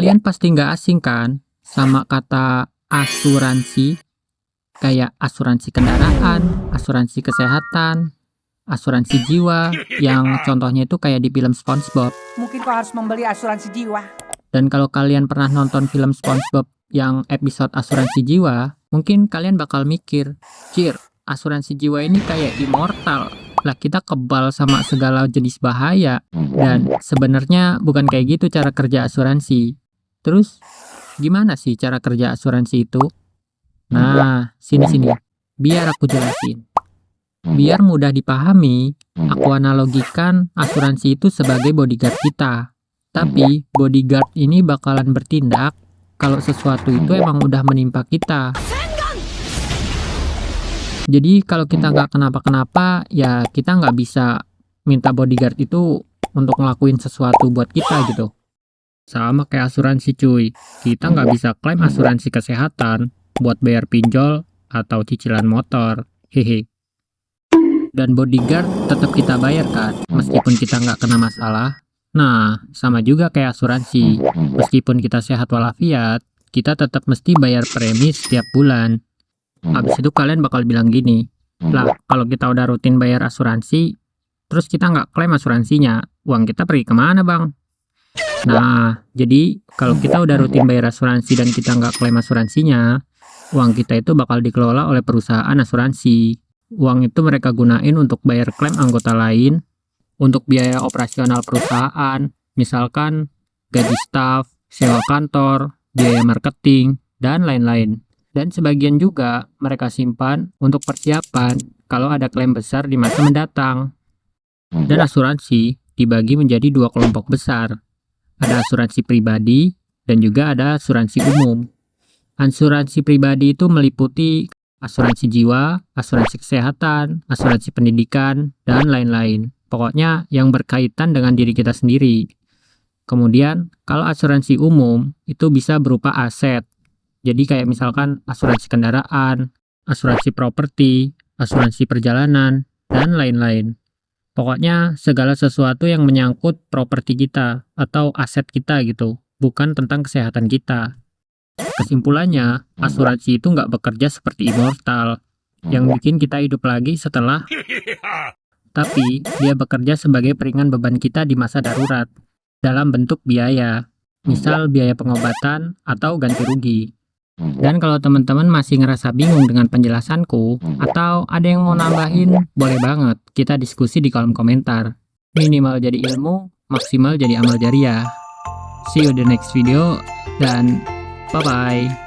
Kalian pasti nggak asing kan sama kata asuransi, kayak asuransi kendaraan, asuransi kesehatan, asuransi jiwa, yang contohnya itu kayak di film SpongeBob. Mungkin kau harus membeli asuransi jiwa. Dan kalau kalian pernah nonton film SpongeBob yang episode asuransi jiwa, mungkin kalian bakal mikir, "Cir, asuransi jiwa ini kayak immortal. Lah kita kebal sama segala jenis bahaya." Dan sebenarnya bukan kayak gitu cara kerja asuransi. Terus gimana sih cara kerja asuransi itu? Nah, sini. Biar aku jelasin. Biar mudah dipahami, aku analogikan asuransi itu sebagai bodyguard kita. Tapi bodyguard ini bakalan bertindak kalau sesuatu itu emang udah menimpa kita. Jadi kalau kita nggak kenapa-kenapa, ya kita nggak bisa minta bodyguard itu untuk ngelakuin sesuatu buat kita gitu. Sama kayak asuransi cuy, kita nggak bisa klaim asuransi kesehatan buat bayar pinjol atau cicilan motor. Hehe. Dan bodyguard tetap kita bayar kan, meskipun kita nggak kena masalah. Nah, sama juga kayak asuransi. Meskipun kita sehat walafiat, kita tetap mesti bayar premi setiap bulan. Habis itu kalian bakal bilang gini, "Lah, kalau kita udah rutin bayar asuransi, terus kita nggak klaim asuransinya, uang kita pergi kemana bang?" Nah, jadi kalau kita udah rutin bayar asuransi dan kita nggak klaim asuransinya, uang kita itu bakal dikelola oleh perusahaan asuransi. Uang itu mereka gunain untuk bayar klaim anggota lain, untuk biaya operasional perusahaan, misalkan gaji staf, sewa kantor, biaya marketing, dan lain-lain. Dan sebagian juga mereka simpan untuk persiapan kalau ada klaim besar di masa mendatang. Dan asuransi dibagi menjadi dua kelompok besar. Ada asuransi pribadi dan juga ada asuransi umum. Asuransi pribadi itu meliputi asuransi jiwa, asuransi kesehatan, asuransi pendidikan, dan lain-lain. Pokoknya yang berkaitan dengan diri kita sendiri. Kemudian, kalau asuransi umum itu bisa berupa aset. Jadi kayak misalkan asuransi kendaraan, asuransi properti, asuransi perjalanan, dan lain-lain. Pokoknya segala sesuatu yang menyangkut properti kita atau aset kita gitu, bukan tentang kesehatan kita. Kesimpulannya, asuransi itu nggak bekerja seperti immortal, yang bikin kita hidup lagi setelah, tapi dia bekerja sebagai peringan beban kita di masa darurat, dalam bentuk biaya, misal biaya pengobatan atau ganti rugi. Dan kalau teman-teman masih ngerasa bingung dengan penjelasanku, atau ada yang mau nambahin, boleh banget kita diskusi di kolom komentar. Minimal jadi ilmu, maksimal jadi amal jariah. See you the next video, dan bye-bye.